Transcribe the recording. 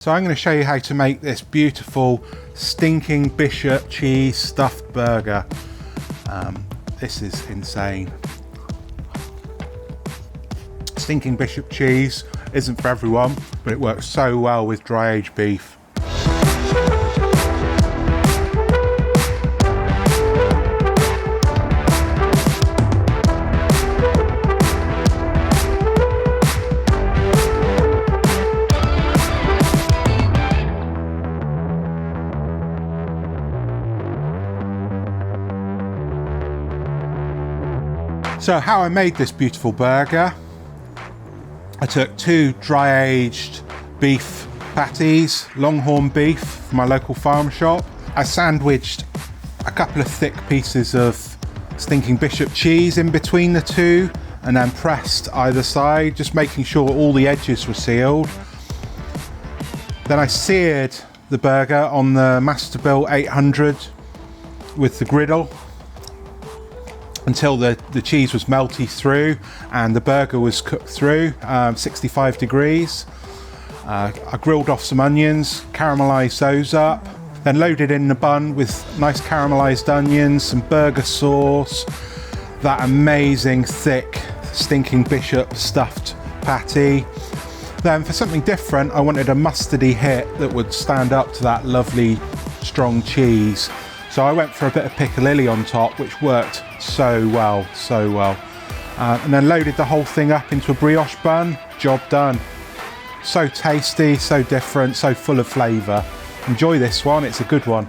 So I'm going to show you how to make this beautiful stinking Bishop cheese stuffed burger. This is insane. Stinking Bishop cheese isn't for everyone, but it works so well with dry aged beef. So how I made this beautiful burger, I took 2 dry aged beef patties, longhorn beef from my local farm shop. I sandwiched a couple of thick pieces of stinking Bishop cheese in between the 2 and then pressed either side, just making sure all the edges were sealed. Then I seared the burger on the Masterbuilt 800 with the griddle until the cheese was melty through and the burger was cooked through 65 degrees. I grilled off some onions, caramelised those up, then loaded in the bun with nice caramelised onions, some burger sauce, that amazing thick stinking Bishop stuffed patty. Then for something different, I wanted a mustardy hit that would stand up to that lovely strong cheese. So I went for a bit of picallili on top, which worked so well, so well. And then loaded the whole thing up into a brioche bun, job done. So tasty, so different, so full of flavour. Enjoy this one, it's a good one.